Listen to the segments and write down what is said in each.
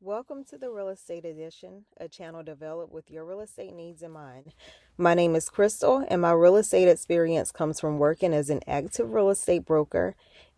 Welcome to the Real Estate Edition, a channel developed with your real estate needs in mind. My name is Crystal, and my real estate experience comes from working as an active real estate broker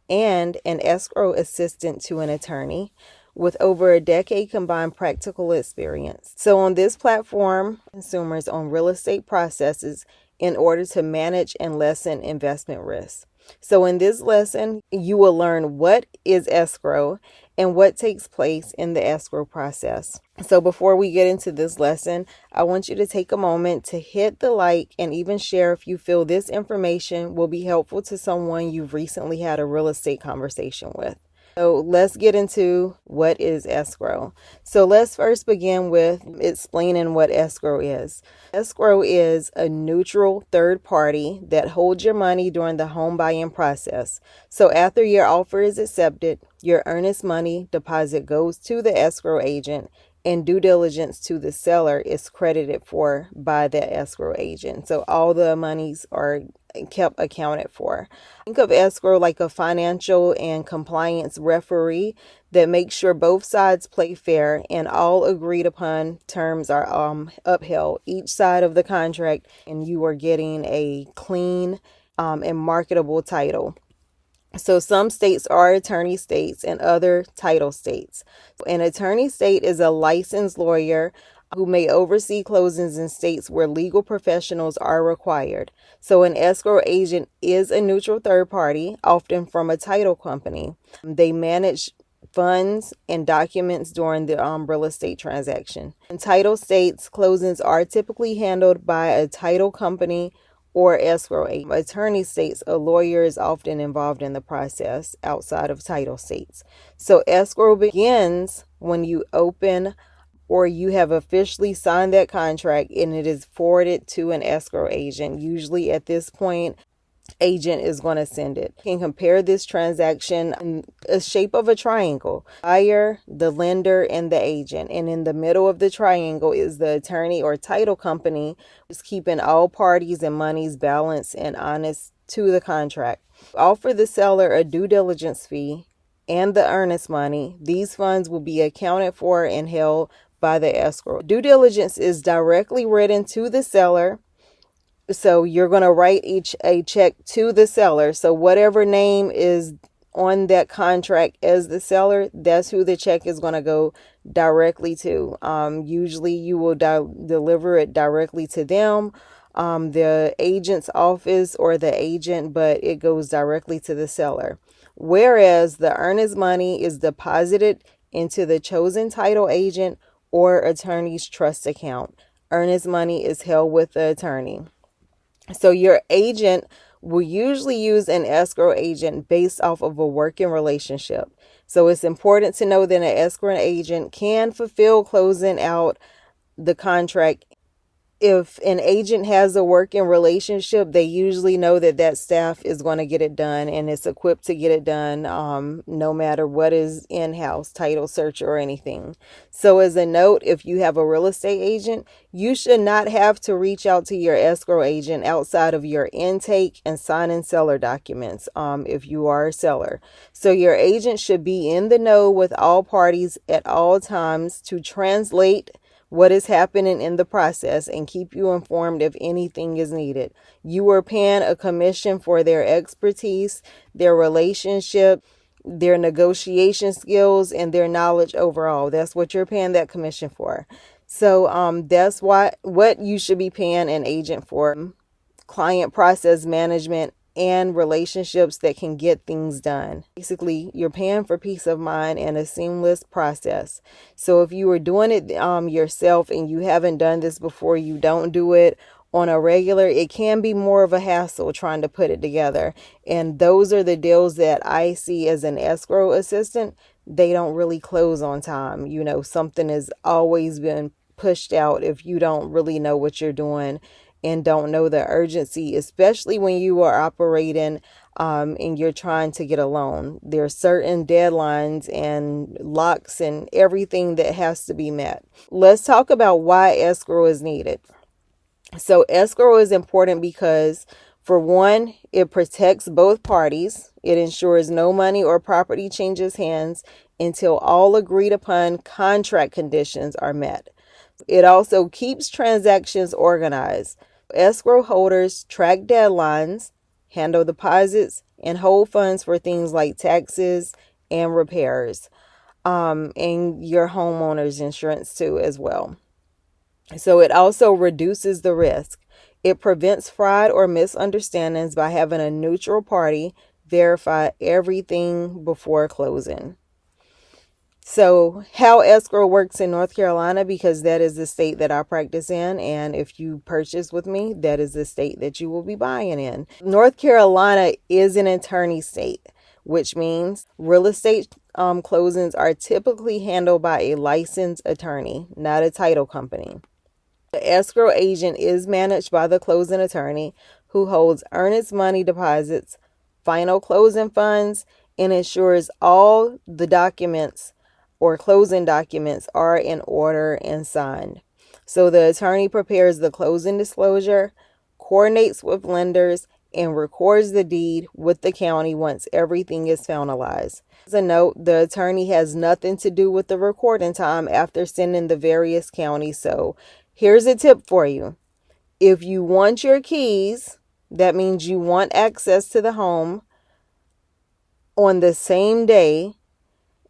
and an escrow assistant to an attorney with over a decade combined practical experience. So on this platform, consumers on real estate processes in order to manage and lessen investment risk. So in this lesson, you will learn what is escrow and what takes place in the escrow process. So before we get into this lesson, I want you to take a moment to hit the like and even share if you feel this information will be helpful to someone you've recently had a real estate conversation with. So let's get into what is escrow. So let's first begin with explaining what escrow is. Escrow is a neutral third party that holds your money during the home buying process. So after your offer is accepted, your earnest money deposit goes to the escrow agent and due diligence to the seller is credited for by the escrow agent. So all the monies are kept accounted for. Think of escrow like a financial and compliance referee that makes sure both sides play fair and all agreed upon terms are upheld each side of the contract, and you are getting a clean and marketable title. So some states are attorney states and other title states. An attorney state is a licensed lawyer who may oversee closings in states where legal professionals are required. So an escrow agent is a neutral third party, often from a title company. They manage funds and documents during the real estate transaction. In title states, closings are typically handled by a title company or escrow agent. Attorney states, a lawyer is often involved in the process outside of title states. So escrow begins when you open or you have officially signed that contract and it is forwarded to an escrow agent. Usually at this point, agent is going to send it. You can compare this transaction in a shape of a triangle. Buyer, the lender, and the agent. And in the middle of the triangle is the attorney or title company who's keeping all parties and monies balanced and honest to the contract. Offer the seller a due diligence fee and the earnest money. These funds will be accounted for and held by the escrow. Due diligence is directly written to the seller. So you're going to write a check to the seller. So whatever name is on that contract as the seller, that's who the check is going to go directly to. Usually you will deliver it directly to them, the agent's office or the agent, but it goes directly to the seller. Whereas the earnest money is deposited into the chosen title agent or attorney's trust account. Earnest money is held with the attorney. So your agent will usually use an escrow agent based off of a working relationship. So it's important to know that an escrow agent can fulfill closing out the contract. If an agent has a working relationship, they usually know that staff is going to get it done and it's equipped to get it done, no matter what is in-house, title search or anything. So as a note, if you have a real estate agent, you should not have to reach out to your escrow agent outside of your intake and signing seller documents, if you are a seller. So your agent should be in the know with all parties at all times to translate what is happening in the process and keep you informed if anything is needed. You are paying a commission for their expertise, their relationship, their negotiation skills, and their knowledge overall. That's what you're paying that commission for. So that's what you should be paying an agent for. Client process management and relationships that can get things done. Basically, you're paying for peace of mind and a seamless process. So if you are doing it yourself and you haven't done this before, you don't do it on a regular, it can be more of a hassle trying to put it together. And those are the deals that I see as an escrow assistant. They don't really close on time. You know, something has always been pushed out if you don't really know what you're doing and don't know the urgency, especially when you are operating and you're trying to get a loan. There are certain deadlines and locks and everything that has to be met. Let's talk about why escrow is needed. So escrow is important because For one, it protects both parties. It ensures no money or property changes hands until all agreed upon contract conditions are met. It also keeps transactions organized. Escrow holders track deadlines, handle deposits, and hold funds for things like taxes and repairs, and your homeowner's insurance too as well. So it also reduces the risk. It prevents fraud or misunderstandings by having a neutral party verify everything before closing. So how escrow works in North Carolina, because that is the state that I practice in, and if you purchase with me, that is the state that you will be buying in. North Carolina is an attorney state, which means real estate closings are typically handled by a licensed attorney, not a title company. The escrow agent is managed by the closing attorney, who holds earnest money deposits, final closing funds, and ensures all the documents or closing documents are in order and signed. So the attorney prepares the closing disclosure, coordinates with lenders, and records the deed with the county once everything is finalized. As a note, the attorney has nothing to do with the recording time after sending the various counties. So here's a tip for you. If you want your keys, that means you want access to the home on the same day,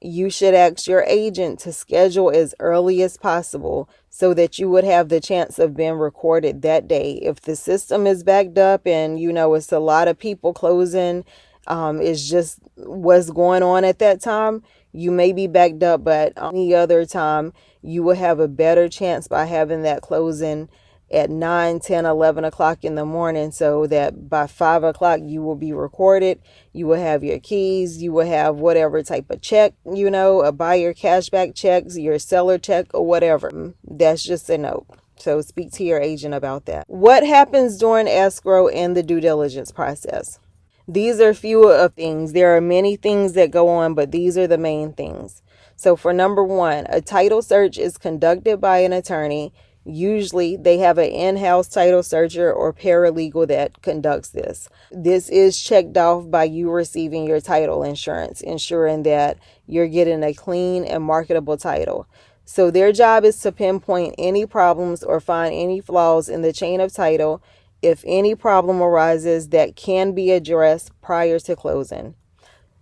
you should ask your agent to schedule as early as possible so that you would have the chance of being recorded that day. If the system is backed up and it's a lot of people closing, it's just what's going on at that time, you may be backed up, but any other time you will have a better chance by having that closing at 9, 10, 11 o'clock in the morning, so that by 5 o'clock you will be recorded. You will have your keys. You will have whatever type of check, a buyer cashback checks, your seller check, or whatever. That's just a note. So speak to your agent about that. What happens during escrow and the due diligence process? These are few of things. There are many things that go on, but these are the main things. So for number one, a title search is conducted by an attorney. Usually they have an in-house title searcher or paralegal that conducts this. This is checked off by you receiving your title insurance, ensuring that you're getting a clean and marketable title. So their job is to pinpoint any problems or find any flaws in the chain of title if any problem arises that can be addressed prior to closing.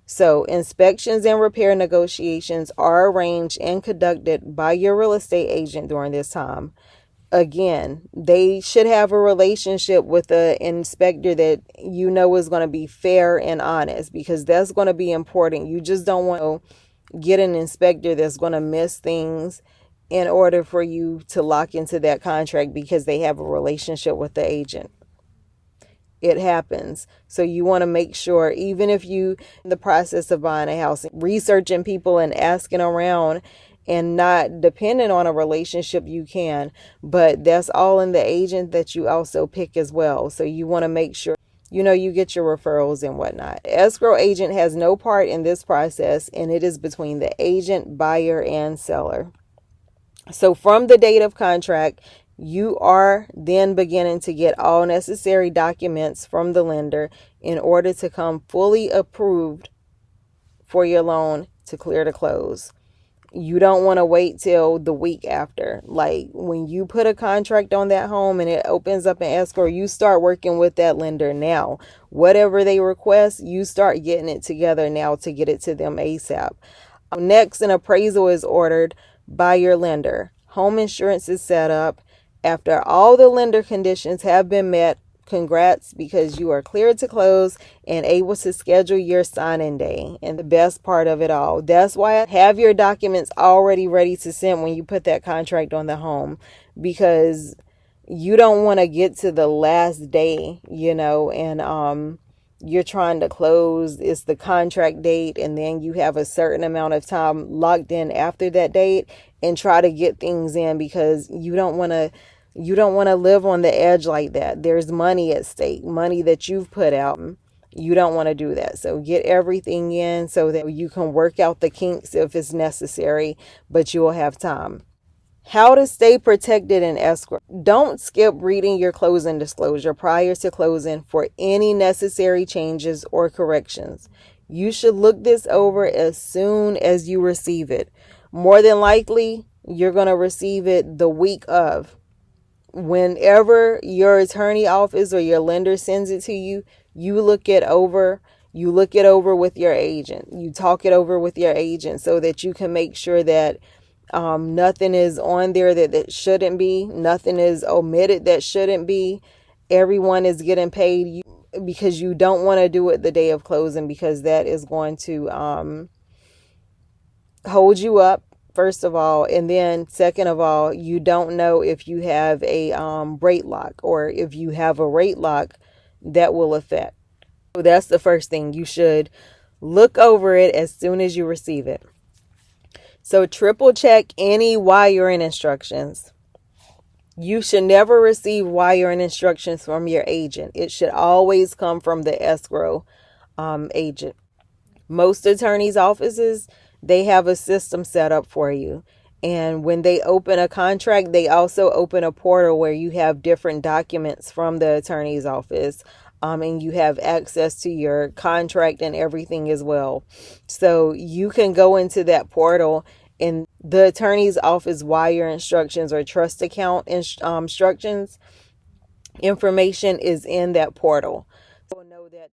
So inspections and repair negotiations are arranged and conducted by your real estate agent during this time. Again, they should have a relationship with the inspector that is going to be fair and honest, because that's going to be important. You just don't want to get an inspector that's going to miss things in order for you to lock into that contract because they have a relationship with the agent. It happens. So you want to make sure, even if you in the process of buying a house, researching people and asking around and not dependent on a relationship, you can, but that's all in the agent that you also pick as well. So you want to make sure you get your referrals and whatnot. Escrow agent has no part in this process, and it is between the agent, buyer, and seller. So from the date of contract, you are then beginning to get all necessary documents from the lender in order to come fully approved for your loan to clear to close. You don't want to wait till the week after. Like when you put a contract on that home and it opens up an escrow, you start working with that lender now. Whatever they request, you start getting it together now to get it to them ASAP. Next, an appraisal is ordered by your lender. Home insurance is set up. After all the lender conditions have been met, congrats, because you are cleared to close and able to schedule your signing day. And the best part of it all, that's why I have your documents already ready to send when you put that contract on the home, because you don't want to get to the last day, and you're trying to close. It's the contract date, and then you have a certain amount of time locked in after that date and try to get things in, because you don't want to live on the edge like that. There's money at stake, money that you've put out. You don't want to do that. So get everything in so that you can work out the kinks if it's necessary, but you will have time. How to stay protected in escrow. Don't skip reading your closing disclosure prior to closing for any necessary changes or corrections. You should look this over as soon as you receive it. More than likely, you're going to receive it the week of. Whenever your attorney office or your lender sends it to you, you look it over. You look it over with your agent. You talk it over with your agent so that you can make sure that nothing is on there that shouldn't be. Nothing is omitted that shouldn't be. Everyone is getting paid, because you don't want to do it the day of closing, because that is going to hold you up, first of all. And then second of all, you don't know if you have a rate lock, or if you have a rate lock that will affect. So that's the first thing. You should look over it as soon as you receive it. So triple check any wiring instructions. You should never receive wiring instructions from your agent. It should always come from the escrow agent. Most attorneys' offices, they have a system set up for you. And when they open a contract, they also open a portal where you have different documents from the attorney's office. And you have access to your contract and everything as well. So you can go into that portal, and the attorney's office wire instructions or trust account instructions information is in that portal.